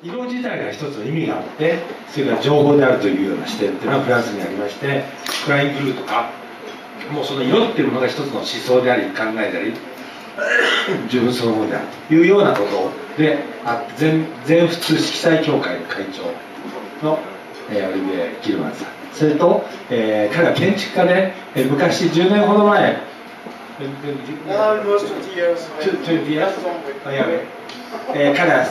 色自体が一つの意味があって、それが情報であるというような視点っていうのはフランスにありまして、フライングブルーとか、もうその色っていうものが一つの思想であり、考えであり、自分そのものであるというようなことであって、全仏色彩協会の会長の、オリビエ・ギルマンさん、それと、彼は建築家で、昔10年ほど前、彼は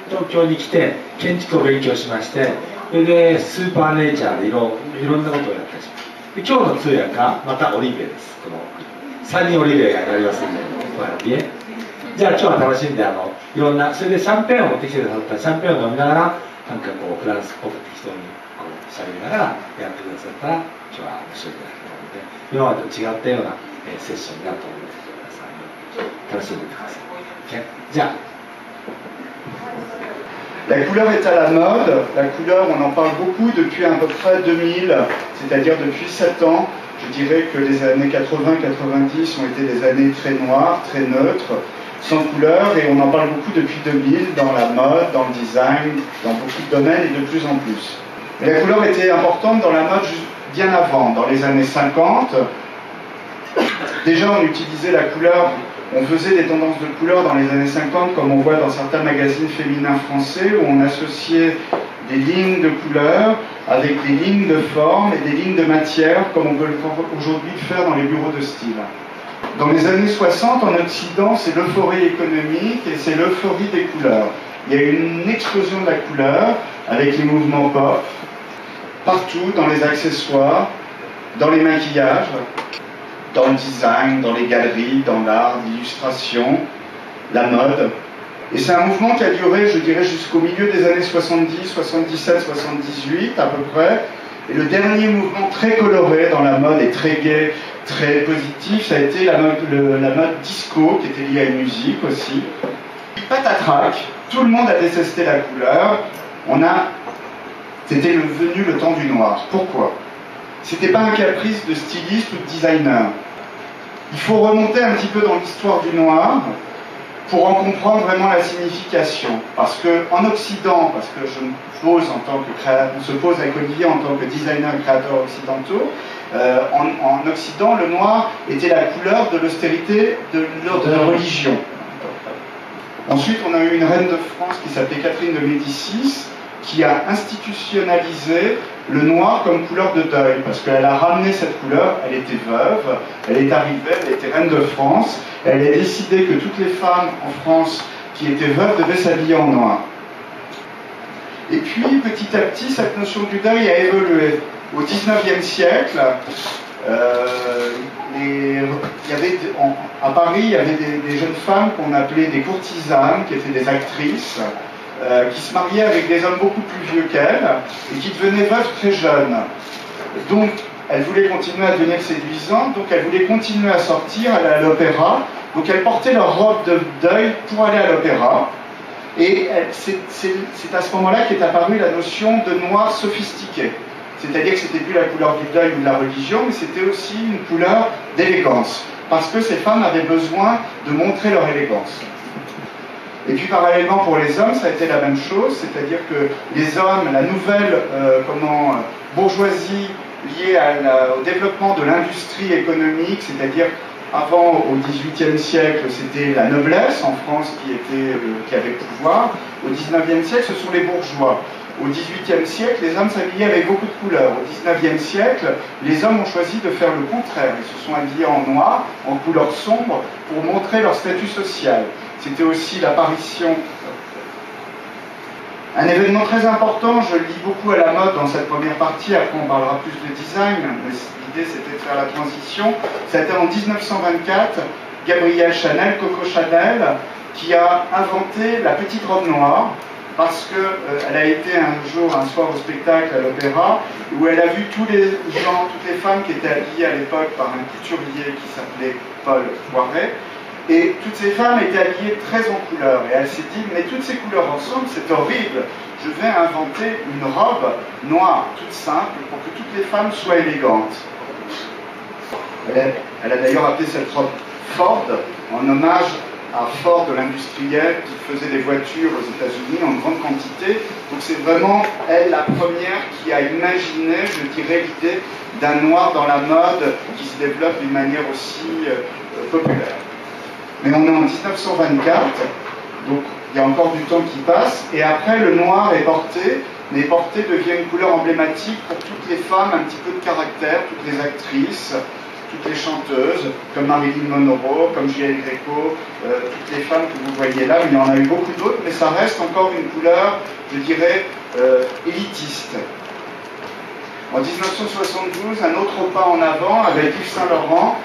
東京に来て建築を勉強しまして、それでスーパーネイチャーでいろんなことをやったりします。で今日の通訳がまたオリビエです。この3人オリビエがやりますんで、じゃあ今日は楽しんでいろんな、それでシャンペーンを持ってきてくださったらシャンペーンを飲みながらなんかこうフランスっぽく適当にこう喋りながらやってくださったら今日は面白くなると思うので、今までと違ったようなセッションになると思うので皆さん楽しんでみてください。じゃあLa couleur est à la mode, la couleur on en parle beaucoup depuis à peu près 2000, c'est-à-dire depuis 7 ans. Je dirais que les années 80-90 ont été des années très noires, très neutres, sans couleur, et on en parle beaucoup depuis 2000 dans la mode, dans le design, dans beaucoup de domaines et de plus en plus. Mais la couleur était importante dans la mode bien avant, dans les années 50. Déjà on utilisait la couleur. On faisait des tendances de couleurs dans les années 50, comme on voit dans certains magazines féminins français, où on associait des lignes de couleurs avec des lignes de forme et des lignes de matière, comme on peut aujourd'hui le faire dans les bureaux de style. Dans les années 60, en Occident, c'est l'euphorie économique et c'est l'euphorie des couleurs. Il y a eu une explosion de la couleur avec les mouvements pop, partout, dans les accessoires, dans les maquillages, dans le design, dans les galeries, dans l'art, l'illustration, la mode. Et c'est un mouvement qui a duré, je dirais, jusqu'au milieu des années 70, 77, 78 à peu près. Et le dernier mouvement très coloré dans la mode et très gai, très positif, ça a été la mode disco, qui était liée à une musique aussi. Patatrac, tout le monde a détesté la couleur. C'était venu le temps du noir. Pourquoi ? C'était pas un caprice de styliste ou de designer. Il faut remonter un petit peu dans l'histoire du noir pour en comprendre vraiment la signification. Parce qu'en Occident, parce que je me pose on se pose avec Olivier en tant que designer et créateur occidentaux, en Occident, le noir était la couleur de l'austérité de la religion. Ensuite, on a eu une reine de France qui s'appelait Catherine de Médicis, qui a institutionnalisé le noir comme couleur de deuil, parce qu'elle a ramené cette couleur, elle était veuve, elle est arrivée, elle était reine de France, elle a décidé que toutes les femmes en France qui étaient veuves devaient s'habiller en noir. Et puis, petit à petit, cette notion du deuil a évolué. Au XIXe siècle, à Paris, il y avait des jeunes femmes qu'on appelait des courtisanes, qui étaient des actrices, qui se mariaient avec des hommes beaucoup plus vieux qu'elles et qui devenaient veuves très jeunes. Donc, elles voulaient continuer à devenir séduisantes, donc elles voulaient continuer à sortir, aller à l'opéra. Donc elles portaient leur robe de deuil pour aller à l'opéra. Et c'est à ce moment-là qu'est apparue la notion de noir sophistiqué. C'est-à-dire que c'était plus la couleur du deuil ou de la religion, mais c'était aussi une couleur d'élégance. Parce que ces femmes avaient besoin de montrer leur élégance. Et puis parallèlement pour les hommes, ça a été la même chose, c'est-à-dire que les hommes, la nouvelle bourgeoisie liée au développement de l'industrie économique, c'est-à-dire avant au XVIIIe siècle, c'était la noblesse en France qui avait le pouvoir. Au XIXe siècle, ce sont les bourgeois. Au XVIIIe siècle, les hommes s'habillaient avec beaucoup de couleurs. Au XIXe siècle, les hommes ont choisi de faire le contraire. Ils se sont habillés en noir, en couleur sombre, pour montrer leur statut social. C'était aussi l'apparition. Un événement très important, je le lis beaucoup à la mode dans cette première partie, après on parlera plus de design, mais l'idée c'était de faire la transition. C'était en 1924, Gabrielle Chanel, Coco Chanel, qui a inventé la petite robe noire, parce qu'elle a été un soir au spectacle à l'opéra, où elle a vu tous les gens, toutes les femmes qui étaient habillées à l'époque par un couturier qui s'appelait Paul Poiret. Et toutes ces femmes étaient habillées très en couleur. Et elle s'est dit, mais toutes ces couleurs ensemble, c'est horrible. Je vais inventer une robe noire, toute simple, pour que toutes les femmes soient élégantes. Elle a d'ailleurs appelé cette robe Ford, en hommage à Ford, l'industriel, qui faisait des voitures aux États-Unis en grande quantité. Donc c'est vraiment elle la première qui a imaginé, je dirais, l'idée d'un noir dans la mode qui se développe d'une manière aussi populaire. Mais on est en 1924, donc il y a encore du temps qui passe, et après le noir est porté, mais porté devient une couleur emblématique pour toutes les femmes un petit peu de caractère, toutes les actrices, toutes les chanteuses, comme Marilyn Monroe, comme J.L. Greco, toutes les femmes que vous voyez là, mais il y en a eu beaucoup d'autres, mais ça reste encore une couleur, je dirais, élitiste. En 1972, un autre pas en avant avec Yves Saint Laurent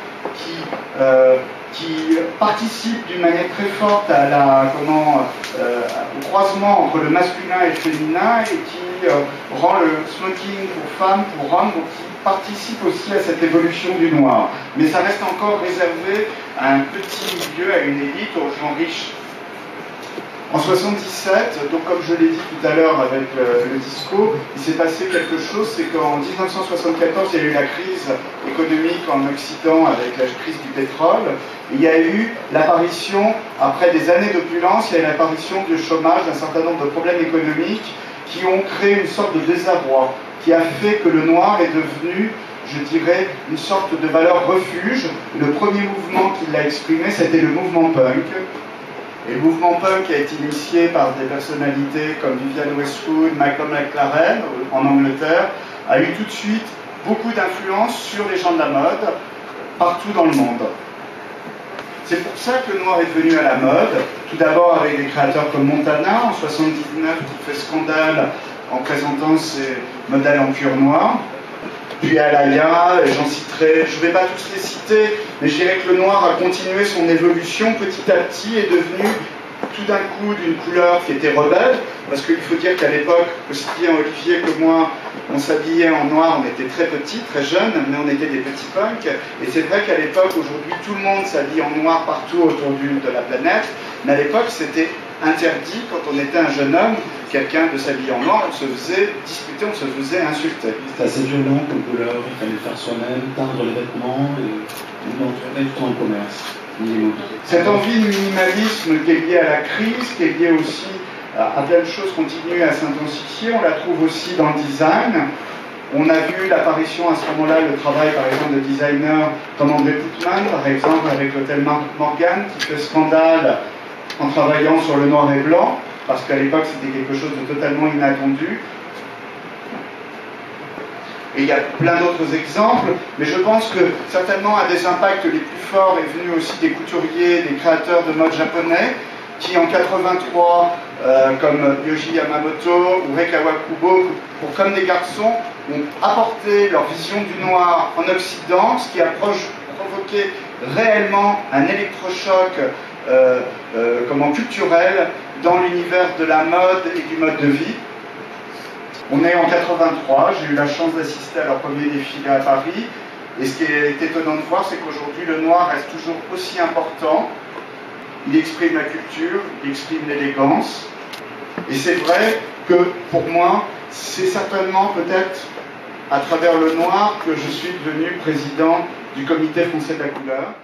qui participe d'une manière très forte à au croisement entre le masculin et le féminin et qui rend le smoking pour femmes, pour hommes, donc qui participe aussi à cette évolution du noir. Mais ça reste encore réservé à un petit milieu, à une élite, aux gens riches. En 1977, donc comme je l'ai dit tout à l'heure avec le disco, il s'est passé quelque chose, c'est qu'en 1974, il y a eu la crise économique en Occident avec la crise du pétrole. Il y a eu l'apparition, après des années d'opulence, il y a eu l'apparition du chômage, d'un certain nombre de problèmes économiques qui ont créé une sorte de désarroi, qui a fait que le noir est devenu, je dirais, une sorte de valeur refuge. Le premier mouvement qui l'a exprimé, c'était le mouvement punk. Et le mouvement punk a été initié par des personnalités comme Vivienne Westwood, Malcolm McLaren en Angleterre, a eu tout de suite beaucoup d'influence sur les gens de la mode partout dans le monde. C'est pour ça que le noir est devenu à la mode, tout d'abord avec des créateurs comme Montana en 1979 qui fait scandale en présentant ses modèles en cuir noir. Puis Alaya, j'en citerai, je ne vais pas tous les citer, mais je dirais que le noir a continué son évolution petit à petit et est devenu tout d'un coup d'une couleur qui était rebelle, parce qu'il faut dire qu'à l'époque, aussi bien Olivier que moi, on s'habillait en noir, on était très petits, très jeunes, mais on était des petits punks, et c'est vrai qu'à l'époque, aujourd'hui, tout le monde s'habille en noir partout autour de la planète, mais à l'époque, c'était interdit, quand on était un jeune homme, quelqu'un de s'habiller en noir, on se faisait disputer, on se faisait insulter. C'est assez violent comme couleur, il fallait faire soi-même, teindre les vêtements, et on trouvait du temps en commerce. Cette envie de minimalisme qui est liée à la crise, qui est liée aussi à plein de choses, continue à s'intensifier. On la trouve aussi dans le design. On a vu l'apparition à ce moment-là, le travail par exemple de designers comme André Putman, par exemple avec l'hôtel Morgan, qui fait scandale en travaillant sur le noir et blanc, parce qu'à l'époque c'était quelque chose de totalement inattendu. Et il y a plein d'autres exemples, mais je pense que certainement un des impacts les plus forts est venu aussi des couturiers, des créateurs de mode japonais, qui en 83, comme Yoji Yamamoto ou Rei Kawakubo, comme des garçons, ont apporté leur vision du noir en Occident, ce qui a provoqué réellement un électrochoc culturel dans l'univers de la mode et du mode de vie. On est en 83, j'ai eu la chance d'assister à leur premier défilé à Paris, et ce qui est étonnant de voir, c'est qu'aujourd'hui le noir reste toujours aussi important. Il exprime la culture, il exprime l'élégance, et c'est vrai que pour moi, c'est certainement peut-être à travers le noir que je suis devenu président du Comité français de la couleur.